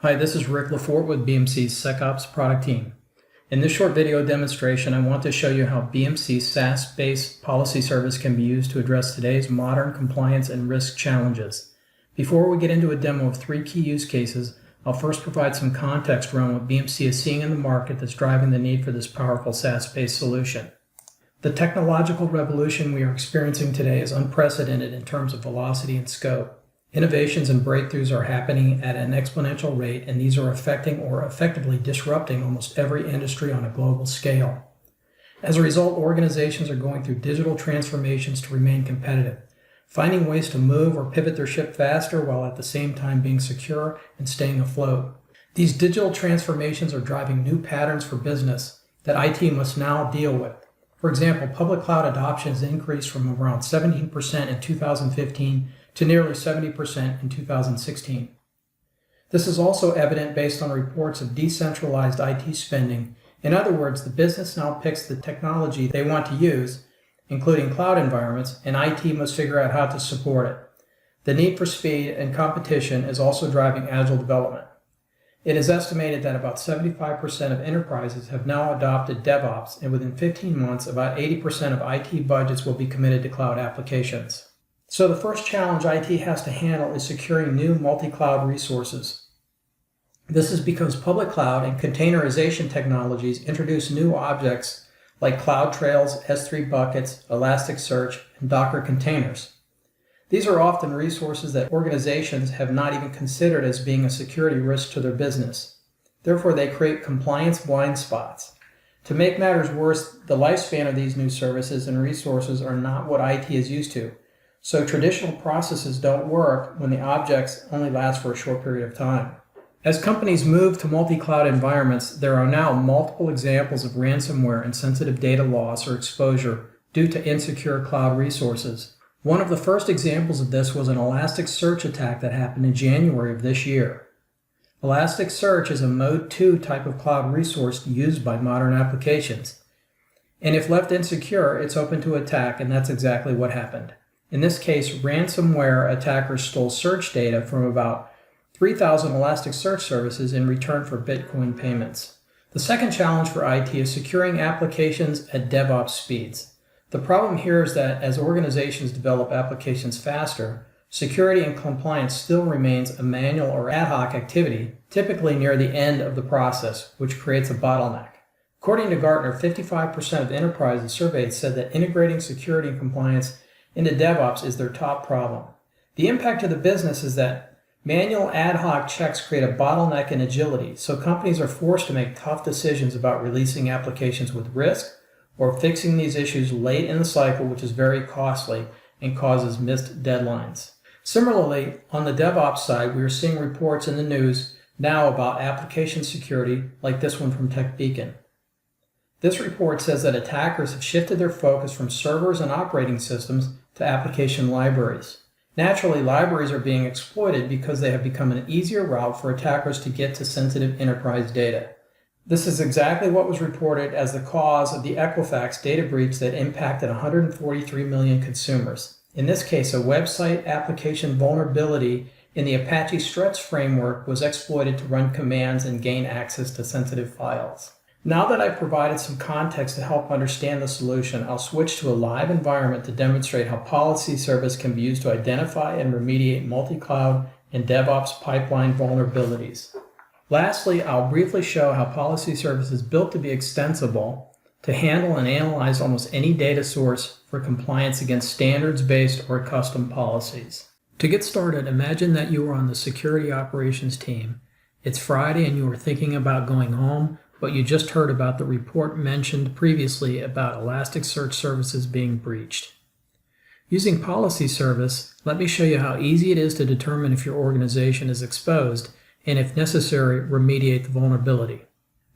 Hi, this is Rick Lefort with BMC's SecOps product team. In this short video demonstration, I want to show you how BMC's SaaS-based policy service can be used to address today's modern compliance and risk challenges. Before we get into a demo of 3 key use cases, I'll first provide some context around what BMC is seeing in the market that's driving the need for this powerful SaaS-based solution. The technological revolution we are experiencing today is unprecedented in terms of velocity and scope. Innovations and breakthroughs are happening at an exponential rate, and these are affecting or effectively disrupting almost every industry on a global scale. As a result, organizations are going through digital transformations to remain competitive, finding ways to move or pivot their ship faster while at the same time being secure and staying afloat. These digital transformations are driving new patterns for business that IT must now deal with. For example, public cloud adoption has increased from around 17% in 2015 to nearly 70% in 2016. This is also evident based on reports of decentralized IT spending. In other words, the business now picks the technology they want to use, including cloud environments, and IT must figure out how to support it. The need for speed and competition is also driving agile development. It is estimated that about 75% of enterprises have now adopted DevOps, and within 15 months, about 80% of IT budgets will be committed to cloud applications. So the first challenge IT has to handle is securing new multi-cloud resources. This is because public cloud and containerization technologies introduce new objects like CloudTrails, S3 buckets, Elasticsearch, and Docker containers. These are often resources that organizations have not even considered as being a security risk to their business. Therefore, they create compliance blind spots. To make matters worse, the lifespan of these new services and resources are not what IT is used to. So traditional processes don't work when the objects only last for a short period of time. As companies move to multi-cloud environments, there are now multiple examples of ransomware and sensitive data loss or exposure due to insecure cloud resources. One of the first examples of this was an Elasticsearch attack that happened in January of this year. Elasticsearch is a Mode 2 type of cloud resource used by modern applications. And if left insecure, it's open to attack, and that's exactly what happened. In this case, ransomware attackers stole search data from about 3,000 Elasticsearch services in return for Bitcoin payments. The second challenge for IT is securing applications at DevOps speeds. The problem here is that as organizations develop applications faster, security and compliance still remains a manual or ad hoc activity, typically near the end of the process, which creates a bottleneck. According to Gartner, 55% of enterprises surveyed said that integrating security and compliance into DevOps is their top problem. The impact to the business is that manual ad hoc checks create a bottleneck in agility, so companies are forced to make tough decisions about releasing applications with risk or fixing these issues late in the cycle, which is very costly and causes missed deadlines. Similarly, on the DevOps side, we are seeing reports in the news now about application security, like this one from TechBeacon. This report says that attackers have shifted their focus from servers and operating systems to application libraries. Naturally, libraries are being exploited because they have become an easier route for attackers to get to sensitive enterprise data. This is exactly what was reported as the cause of the Equifax data breach that impacted 143 million consumers. In this case, a website application vulnerability in the Apache Struts framework was exploited to run commands and gain access to sensitive files. Now that I've provided some context to help understand the solution, I'll switch to a live environment to demonstrate how Policy Service can be used to identify and remediate multi-cloud and DevOps pipeline vulnerabilities. Lastly, I'll briefly show how Policy Service is built to be extensible to handle and analyze almost any data source for compliance against standards-based or custom policies. To get started, imagine that you are on the security operations team. It's Friday and you are thinking about going home, but you just heard about the report mentioned previously about Elasticsearch services being breached. Using Policy Service, let me show you how easy it is to determine if your organization is exposed and, if necessary, remediate the vulnerability.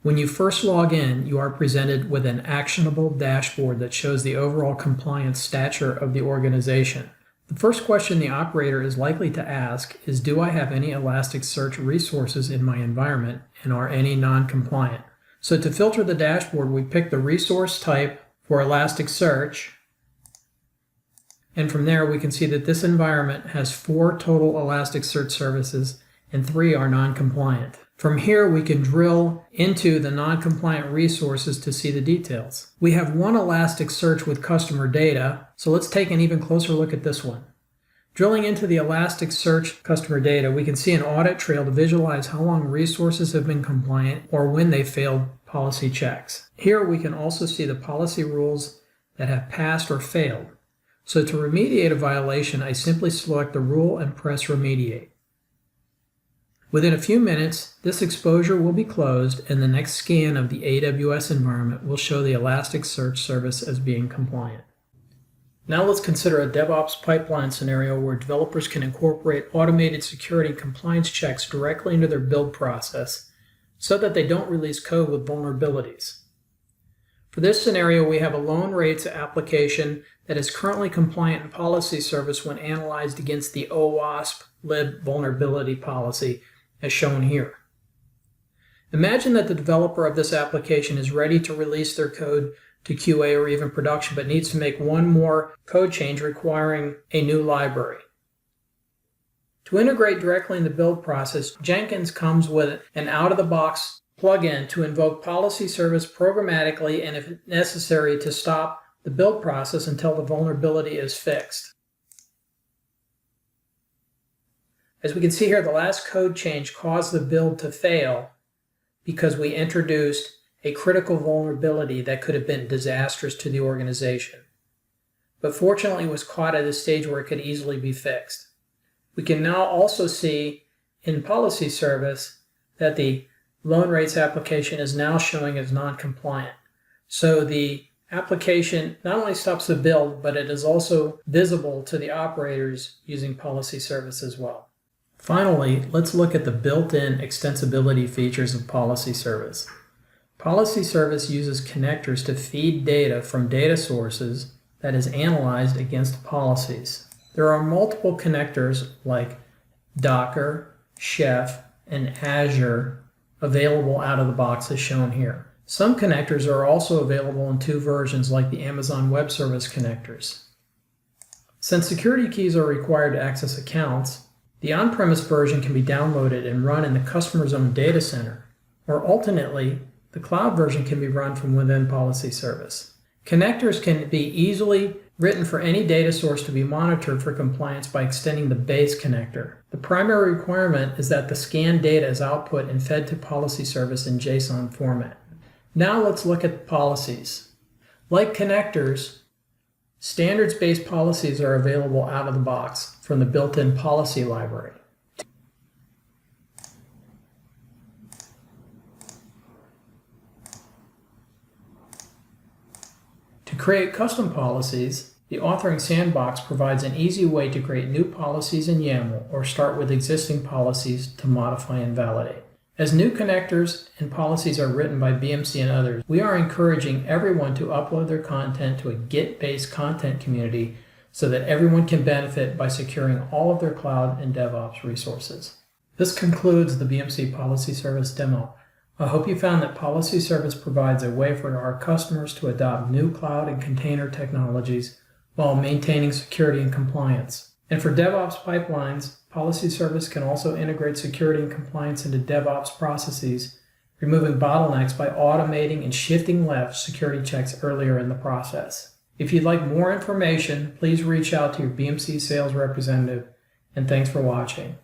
When you first log in, you are presented with an actionable dashboard that shows the overall compliance stature of the organization. The first question the operator is likely to ask is, do I have any Elasticsearch resources in my environment, and are any non-compliant? So to filter the dashboard, we pick the resource type for Elasticsearch, and from there we can see that this environment has 4 total Elasticsearch services and 3 are non-compliant. From here, we can drill into the non-compliant resources to see the details. We have one Elasticsearch with customer data, so let's take an even closer look at this one. Drilling into the Elasticsearch customer data, we can see an audit trail to visualize how long resources have been compliant or when they failed policy checks. Here we can also see the policy rules that have passed or failed. So to remediate a violation, I simply select the rule and press remediate. Within a few minutes, this exposure will be closed and the next scan of the AWS environment will show the Elasticsearch service as being compliant. Now let's consider a DevOps pipeline scenario where developers can incorporate automated security and compliance checks directly into their build process so that they don't release code with vulnerabilities. For this scenario, we have a loan rates application that is currently compliant in policy service when analyzed against the OWASP lib vulnerability policy, as shown here. Imagine that the developer of this application is ready to release their code to QA or even production, but needs to make one more code change requiring a new library. To integrate directly in the build process, Jenkins comes with an out-of-the-box plugin to invoke policy service programmatically and, if necessary, to stop the build process until the vulnerability is fixed. As we can see here, the last code change caused the build to fail because we introduced a critical vulnerability that could have been disastrous to the organization. But fortunately, it was caught at a stage where it could easily be fixed. We can now also see in policy service that the loan rates application is now showing as non-compliant. So the application not only stops the build, but it is also visible to the operators using policy service as well. Finally, let's look at the built-in extensibility features of policy service. Policy service uses connectors to feed data from data sources that is analyzed against policies. There are multiple connectors like Docker, Chef, and Azure available out of the box as shown here. Some connectors are also available in 2 versions like the Amazon Web Service connectors. Since security keys are required to access accounts, the on-premise version can be downloaded and run in the customer's own data center, or alternately, the cloud version can be run from within policy service. Connectors can be easily written for any data source to be monitored for compliance by extending the base connector. The primary requirement is that the scanned data is output and fed to policy service in JSON format. Now let's look at policies. Like connectors, standards-based policies are available out of the box from the built-in policy library. To create custom policies, the authoring sandbox provides an easy way to create new policies in YAML or start with existing policies to modify and validate. As new connectors and policies are written by BMC and others, we are encouraging everyone to upload their content to a Git-based content community so that everyone can benefit by securing all of their cloud and DevOps resources. This concludes the BMC Policy Service demo. I hope you found that Policy Service provides a way for our customers to adopt new cloud and container technologies while maintaining security and compliance. And for DevOps pipelines, Policy Service can also integrate security and compliance into DevOps processes, removing bottlenecks by automating and shifting left security checks earlier in the process. If you'd like more information, please reach out to your BMC sales representative, and thanks for watching.